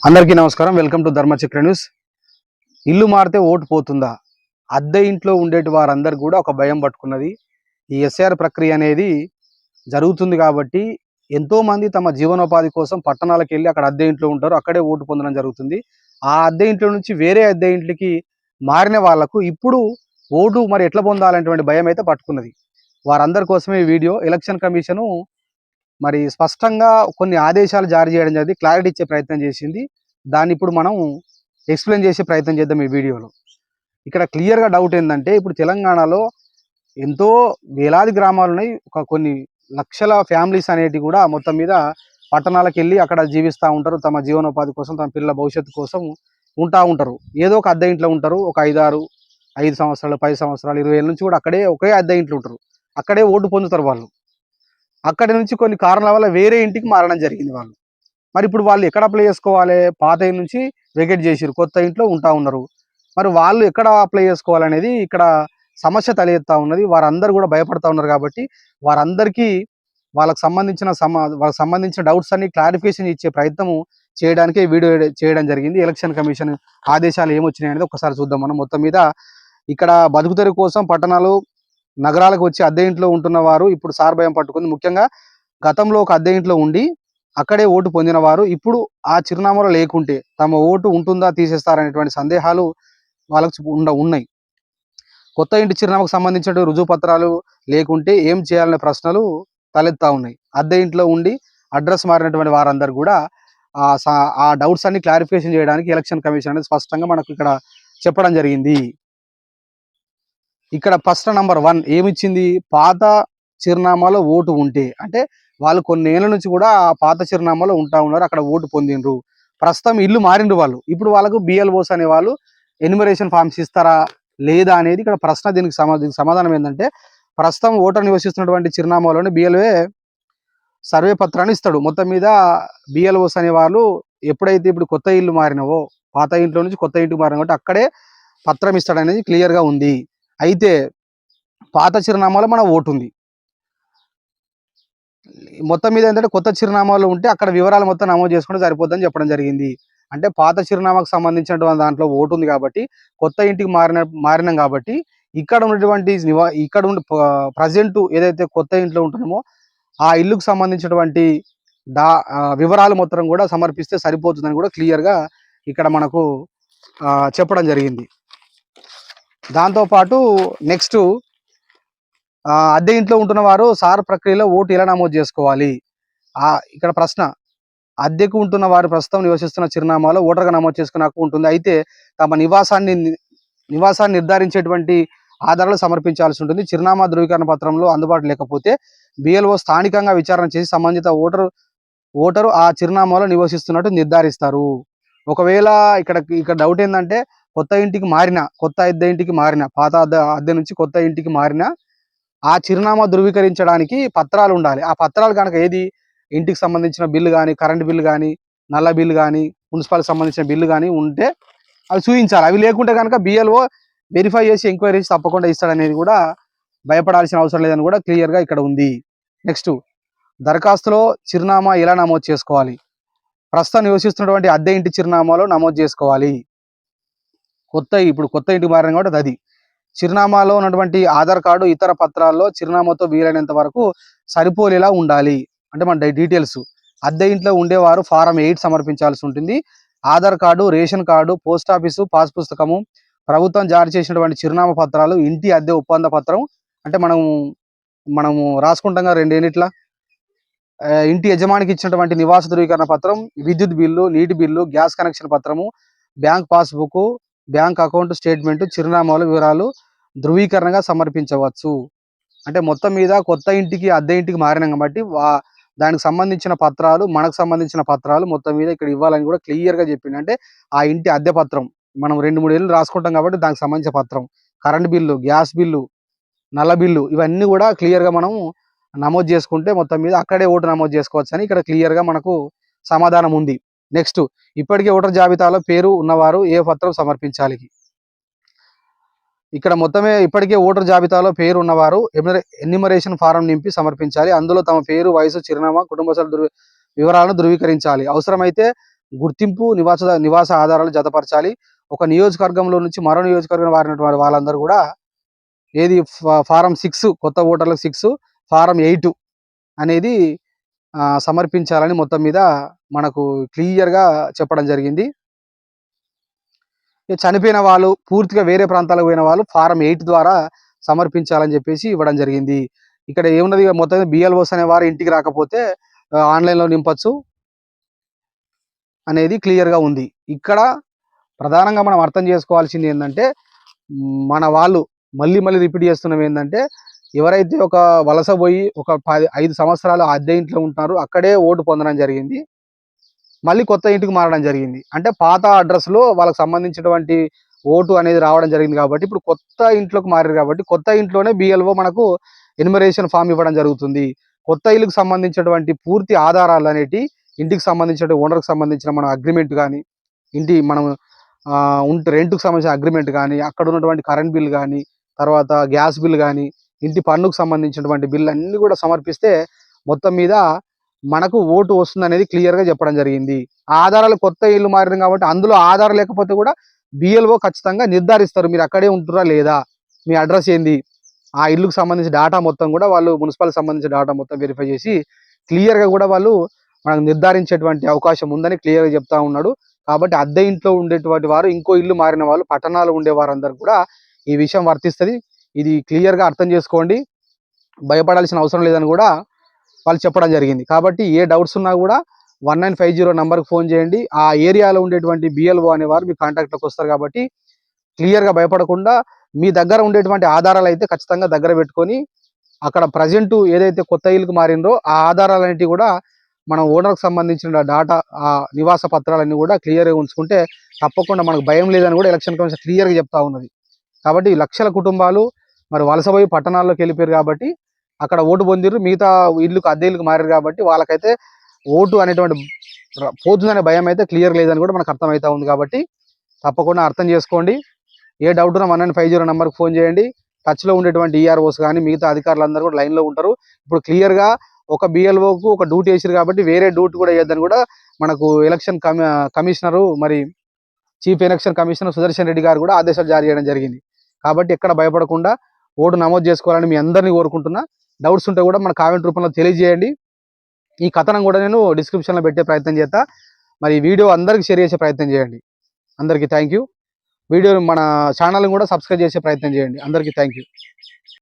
అందరికీ నమస్కారం. Welcome to Dharmachakra news. ఇల్లు మారితే ఓటు పోతుందా? అద్దె ఇంట్లో ఉండేటి వారందరూ కూడా ఒక భయం పట్టుకున్నది. ఈ ఎస్ఆర్ ప్రక్రియ అనేది జరుగుతుంది కాబట్టి ఎంతో మంది తమ జీవనోపాధి కోసం పట్టణాలకు వెళ్ళి అక్కడ అద్దె ఇంట్లో ఉంటారు. అక్కడే ఓటు పొందడం జరుగుతుంది. ఆ అద్దె ఇంట్లో నుంచి వేరే అద్దె ఇంటికి మారిన వాళ్లకు ఇప్పుడు ఓటు మరి ఎట్లా పొందాలనేటువంటి భయం అయితే పట్టుకున్నది. వారందరి కోసమే ఈ వీడియో. ఎలక్షన్ కమిషను మరి స్పష్టంగా కొన్ని ఆదేశాలు జారీ చేయడం జరిగింది. క్లారిటీ ఇచ్చే ప్రయత్నం చేసింది. దాన్ని ఇప్పుడు మనం ఎక్స్ప్లెయిన్ చేసే ప్రయత్నం చేద్దాం ఈ వీడియోలో. ఇక్కడ క్లియర్‌గా డౌట్ ఏందంటే, ఇప్పుడు తెలంగాణలో ఎంతో వేలాది గ్రామాలు ఉన్నాయి. కొన్ని లక్షల ఫ్యామిలీస్ అనేటివి కూడా మొత్తం మీద పట్టణాలకెళ్ళి అక్కడ జీవిస్తా ఉంటారు. తమ జీవనోపాధి కోసం, తమ పిల్లల భవిష్యత్తు కోసం ఉంటా ఉంటారు. ఏదో ఒక అద్దె ఇంట్లో ఉంటారు. ఒక 5 సంవత్సరాలు, 10 సంవత్సరాలు, 20 ఏళ్ళ నుంచి కూడా అక్కడే ఒకే అద్దె ఇంట్లో ఉంటారు. అక్కడే ఓటు పొందుతారు వాళ్ళు. అక్కడి నుంచి కొన్ని కారణాల వల్ల వేరే ఇంటికి మారడం జరిగింది వాళ్ళు. మరి ఇప్పుడు వాళ్ళు ఎక్కడ అప్లై చేసుకోవాలి? పాత ఇంటి నుంచి వెకేట్ చేసిర్రు. కొత్త ఇంట్లో ఉంటా ఉన్నారు. మరి వాళ్ళు ఎక్కడ అప్లై చేసుకోవాలనేది ఇక్కడ సమస్య తలెత్తా ఉన్నది. వారందరూ కూడా భయపడతా ఉన్నారు కాబట్టి వారందరికీ వాళ్ళకి సంబంధించిన డౌట్స్ అన్ని క్లారిఫికేషన్ ఇచ్చే ప్రయత్నం చేయడానికే వీడియో చేయడం జరిగింది. ఎలక్షన్ కమిషన్ ఆదేశాలు ఏమొచ్చినాయి అనేది ఒకసారి చూద్దాం మనం. మొత్తం మీద ఇక్కడ బతుకుతెరువు కోసం పట్టణాలు, నగరాలకు వచ్చి అద్దె ఇంట్లో ఉంటున్న వారు ఇప్పుడు భయం పట్టుకుంది. ముఖ్యంగా గతంలో ఒక అద్దె ఇంట్లో ఉండి అక్కడే ఓటు పొందిన వారు ఇప్పుడు ఆ చిరునామాలో లేకుంటే తమ ఓటు ఉంటుందా, తీసేస్తారనేటువంటి సందేహాలు వాళ్ళకు ఉన్నాయి. కొత్త ఇంటి చిరునామాకు సంబంధించిన రుజువు పత్రాలు లేకుంటే ఏం చేయాలనే ప్రశ్నలు తలెత్తా ఉన్నాయి. అద్దె ఇంట్లో ఉండి అడ్రస్ మారినటువంటి వారందరూ కూడా ఆ డౌట్స్ అన్ని క్లారిఫికేషన్ చేయడానికి ఎలక్షన్ కమిషన్ అనేది స్పష్టంగా మనకు ఇక్కడ చెప్పడం జరిగింది. ఇక్కడ ఫస్ట్ నంబర్ 1 ఏమిచ్చింది? పాత చిరునామాలో ఓటు ఉంటే, అంటే వాళ్ళు కొన్నేళ్ల నుంచి కూడా ఆ పాత చిరునామాలో ఉంటా ఉన్నారు. అక్కడ ఓటు పొందిండ్రు. ప్రస్తుతం ఇల్లు మారిండ్రు వాళ్ళు. ఇప్పుడు వాళ్ళకు బిఎల్ఓస్ అనే వాళ్ళు ఎన్యుమరేషన్ ఫార్మ్స్ ఇస్తారా లేదా అనేది ఇక్కడ ప్రశ్న. దీనికి సమాధానం ఏంటంటే, ప్రస్తుతం ఓటర్ నివసిస్తున్నటువంటి చిరునామాలోనే బిఎల్ఓ సర్వే పత్రాన్ని ఇస్తాడు. మొత్తం మీద బిఎల్ఓస్ అనే వాళ్ళు ఎప్పుడైతే ఇప్పుడు కొత్త ఇల్లు మారినవో, పాత ఇంట్లో నుంచి కొత్త ఇంటికి మారిన కాబట్టి అక్కడే పత్రం ఇస్తాడనేది క్లియర్గా ఉంది. అయితే పాత చిరునామాలో మన ఓటు ఉంది. మొత్తం మీద ఏంటంటే కొత్త చిరునామాలో ఉంటే అక్కడ వివరాలు మొత్తం నమోదు చేసుకుంటే సరిపోద్దని చెప్పడం జరిగింది. అంటే పాత చిరునామాకు సంబంధించినటువంటి దాంట్లో ఓటు ఉంది కాబట్టి, కొత్త ఇంటికి మారినాం కాబట్టి ఇక్కడ ఉన్నటువంటి ఇక్కడ ఉండి ప్రజెంట్ ఏదైతే కొత్త ఇంట్లో ఉంటున్నామో ఆ ఇల్లుకు సంబంధించినటువంటి వివరాలు మొత్తం కూడా సమర్పిస్తే సరిపోతుందని కూడా క్లియర్గా ఇక్కడ మనకు చెప్పడం జరిగింది. దాంతోపాటు నెక్స్ట్ అద్దె ఇంట్లో ఉంటున్న వారు సార్ ప్రక్రియలో ఓటు ఎలా నమోదు చేసుకోవాలి? ఇక్కడ ప్రశ్న. అద్దెకు ఉంటున్న వారు ప్రస్తుతం నివసిస్తున్న చిరునామాలో ఓటర్గా నమోదు చేసుకునే హక్కు ఉంటుంది. అయితే తమ నివాసాన్ని నిర్ధారించేటువంటి ఆధారాలు సమర్పించాల్సి ఉంటుంది. చిరునామా ధృవీకరణ పత్రంలో అందుబాటు లేకపోతే బిఎల్ఓ స్థానికంగా విచారణ చేసి సంబంధిత ఓటరు ఆ చిరునామాలో నివసిస్తున్నట్టు నిర్ధారిస్తారు. ఒకవేళ ఇక్కడ డౌట్ ఏంటంటే, కొత్త అద్దె ఇంటికి మారిన, పాత అద్దె నుంచి కొత్త ఇంటికి మారిన ఆ చిరునామా ధృవీకరించడానికి పత్రాలు ఉండాలి. ఆ పత్రాలు కనుక ఏది, ఇంటికి సంబంధించిన బిల్లు కానీ, కరెంట్ బిల్లు కానీ, నల్ల బిల్లు కానీ, మున్సిపాలిటీ సంబంధించిన బిల్లు కానీ ఉంటే అవి చూపించాలి. అవి లేకుంటే కనుక బిఎల్ఓ వెరిఫై చేసి ఎంక్వైరీ చేసి తప్పకుండా ఇస్తాడనేది కూడా భయపడాల్సిన అవసరం లేదని కూడా క్లియర్గా ఇక్కడ ఉంది. నెక్స్ట్, దరఖాస్తులో చిరునామా ఎలా నమోదు చేసుకోవాలి? ప్రస్తుతం నివసిస్తున్నటువంటి అద్దె ఇంటి చిరునామాలో నమోదు చేసుకోవాలి. ఇప్పుడు కొత్త ఇంటికి మారిన కాబట్టి అది చిరునామాలో ఉన్నటువంటి ఆధార్ కార్డు, ఇతర పత్రాల్లో చిరునామాతో వీలైనంత వరకు సరిపోలేలా ఉండాలి. అంటే మన డీటెయిల్స్. అద్దె ఇంట్లో ఉండేవారు ఫారం 8 సమర్పించాల్సి ఉంటుంది. Aadhaar card, ration card, post office pass పుస్తకము, ప్రభుత్వం జారీ చేసినటువంటి చిరునామా పత్రాలు, ఇంటి అద్దె ఒప్పంద పత్రం, అంటే మనము రాసుకుంటాం కదా 2 యూనిట్ల, ఇంటి యజమానికి ఇచ్చినటువంటి నివాస ధృవీకరణ పత్రం, విద్యుత్ బిల్లు, నీటి బిల్లు, గ్యాస్ కనెక్షన్ పత్రము, bank passbook, bank account statement, చిరునామాల వివరాలు ధృవీకరణగా సమర్పించవచ్చు. అంటే మొత్తం మీద కొత్త ఇంటికి అద్దె ఇంటికి మారినాం కాబట్టి దానికి సంబంధించిన పత్రాలు, మనకు సంబంధించిన పత్రాలు మొత్తం మీద ఇక్కడ ఇవ్వాలని కూడా క్లియర్గా చెప్పింది. అంటే ఆ ఇంటి అద్దె పత్రం మనం 2-3 ఏళ్ళు రాసుకుంటాం కాబట్టి దానికి సంబంధించిన పత్రం, కరెంట్ బిల్లు, గ్యాస్ బిల్లు, నల్ల బిల్లు, ఇవన్నీ కూడా క్లియర్గా మనం నమోదు చేసుకుంటే మొత్తం మీద అక్కడే ఓటు నమోదు చేసుకోవచ్చు అని ఇక్కడ క్లియర్గా మనకు సమాధానం ఉంది. నెక్స్ట్, ఇప్పటికే ఓటర్ జాబితాలో పేరు ఉన్నవారు ఏ పత్రం సమర్పించాలి? ఇక్కడ మొత్తమే ఇప్పటికే ఓటర్ జాబితాలో పేరు ఉన్నవారు ఎన్యుమరేషన్ ఫారం నింపి సమర్పించాలి. అందులో తమ పేరు, వయసు, చిరునామా, కుటుంబ సభ్యుల వివరాలను ధృవీకరించాలి. అవసరమైతే గుర్తింపు నివాస ఆధారాలు జతపరచాలి. ఒక నియోజకవర్గంలో నుంచి మరో నియోజకవర్గం మారినటువంటి వాళ్ళందరూ కూడా ఏది ఫారం 6 కొత్త ఓటర్లకు 6 ఫారం 8 అనేది సమర్పించాలని మొత్తం మీద మనకు క్లియర్‌గా చెప్పడం జరిగింది. చనిపోయిన వాళ్ళు పూర్తిగా వేరే ప్రాంతాలకు పోయిన వాళ్ళు ఫారం 8 ద్వారా సమర్పించాలని చెప్పేసి ఇవ్వడం జరిగింది. ఇక్కడ ఏమున్నది మొత్తం బిఎల్ఓస్ అనేవారు ఇంటికి రాకపోతే ఆన్‌లైన్‌లో నింపొచ్చు అనేది క్లియర్‌గా ఉంది. ఇక్కడ ప్రధానంగా మనం అర్థం చేసుకోవాల్సింది ఏందంటే, మన వాళ్ళు మళ్ళీ రిపీట్ చేస్తున్నాం ఏందంటే, ఎవరైతే ఒక వలస పోయి ఒక 5 సంవత్సరాలు అద్దె ఇంట్లో ఉంటున్నారో అక్కడే ఓటు పొందడం జరిగింది. మళ్ళీ కొత్త ఇంటికి మారడం జరిగింది. అంటే పాత అడ్రస్‌లో వాళ్ళకి సంబంధించినటువంటి ఓటు అనేది రావడం జరిగింది కాబట్టి, ఇప్పుడు కొత్త ఇంట్లోకి మారారు కాబట్టి, కొత్త ఇంట్లోనే బిఎల్ఓ మనకు ఎన్యుమరేషన్ ఫార్మ్ ఇవ్వడం జరుగుతుంది. కొత్త ఇల్లుకి సంబంధించినటువంటి పూర్తి ఆధారాలనేటివి ఇంటికి సంబంధించిన ఓనర్‌కి సంబంధించిన మన అగ్రీమెంట్ గాని, ఇంటి మనం రెంట్‌కి సంబంధించిన అగ్రీమెంట్ గాని, అక్కడ ఉన్నటువంటి కరెంట్ బిల్ గాని, తర్వాత గ్యాస్ బిల్ గాని, ఇంటి పన్నుకు సంబంధించినటువంటి బిల్ అన్నీ కూడా సమర్పిస్తే మొత్తం మీద మనకు ఓటు వస్తుందనేది క్లియర్‌గా చెప్పడం జరిగింది. ఆ ఆధారాలు కొత్త ఇల్లు మారింది కాబట్టి అందులో ఆధార్ లేకపోతే కూడా బిఎల్ఓ ఖచ్చితంగా నిర్ధారిస్తారు. మీరు అక్కడే ఉంటుర్రా లేదా? మీ అడ్రస్ ఏంది? ఆ ఇల్లుకు సంబంధించిన డాటా మొత్తం కూడా వాళ్ళు మున్సిపల్‌కి సంబంధించిన డాటా మొత్తం వెరిఫై చేసి క్లియర్‌గా కూడా వాళ్ళు మనకు నిర్ధారించేటువంటి అవకాశం ఉందని క్లియర్‌గా చెప్తా ఉన్నాడు. కాబట్టి అద్దె ఇంట్లో ఉండేటువంటి వారు, ఇంకో ఇల్లు మారిన వాళ్ళు, పట్టణాలు ఉండే వారందరూ కూడా ఈ విషయం వర్తిస్తది. ఇది క్లియర్‌గా అర్థం చేసుకోండి. భయపడాల్సిన అవసరం లేదని కూడా వాళ్ళు చెప్పడం జరిగింది. కాబట్టి ఏ డౌట్స్ ఉన్నా కూడా 1950 నంబర్‌కి ఫోన్ చేయండి. ఆ ఏరియాలో ఉండేటువంటి బిఎల్ఓ అనేవారు మీ కాంటాక్ట్‌లోకి వస్తారు కాబట్టి క్లియర్‌గా భయపడకుండా మీ దగ్గర ఉండేటువంటి ఆధారాలైతే ఖచ్చితంగా దగ్గర పెట్టుకొని, అక్కడ ప్రెజెంట్ ఏదైతే కొత్త ఇల్లుకి మారిండ్రో ఆ ఆధారాలన్నిటివి కూడా మన ఓనర్‌కి సంబంధించిన డాటా నివాస పత్రాలన్నీ కూడా క్లియర్‌గా ఉంచుకుంటే తప్పకుండా మనకు భయం లేదని కూడా ఎలక్షన్ కమిషన్ క్లియర్‌గా చెప్తా ఉన్నది. కాబట్టి లక్షల కుటుంబాలు మరి వలసపోయి పట్టణాల్లోకి వెళ్ళిపోయారు కాబట్టి అక్కడ ఓటు పొందిర్రు. మిగతా అద్దె ఇల్లుకి మారారు కాబట్టి వాళ్ళకైతే ఓటు అనేటువంటి పోతుందనే భయం అయితే క్లియర్ లేదని కూడా మనకు అర్థమవుతా ఉంది. కాబట్టి తప్పకుండా అర్థం చేసుకోండి. ఏ డౌట్ ఉన్నా 1950 నంబర్‌కి ఫోన్ చేయండి. టచ్‌లో ఉండేటువంటి ఈఆర్ఓస్ కానీ మిగతా అధికారులందరూ కూడా లైన్‌లో ఉంటారు. ఇప్పుడు క్లియర్‌గా ఒక బిఎల్ఓకు ఒక డ్యూటీ వేసిరు కాబట్టి వేరే డ్యూటీ కూడా వేయొద్దని కూడా మనకు ఎలక్షన్ కమిషనరు మరి chief election commissioner Sudarshan Reddy గారు కూడా ఆదేశాలు జారీ చేయడం జరిగింది. కాబట్టి ఎక్కడ భయపడకుండా ఓటు నమోదు చేసుకోవాలని మీ అందరినీ కోరుకుంటున్నా. డౌట్స్ ఉంటే కూడా మన కామెంట్ రూపంలో తెలియజేయండి. ఈ కథనం కూడా నేను డిస్క్రిప్షన్‌లో పెట్టే ప్రయత్నం చేస్తా. మరి ఈ వీడియో అందరికి షేర్ చేసే ప్రయత్నం చేయండి. అందరికీ థ్యాంక్ యూ. వీడియో మన ఛానల్‌ని కూడా సబ్స్క్రైబ్ చేసే ప్రయత్నం చేయండి. అందరికీ థ్యాంక్ యూ.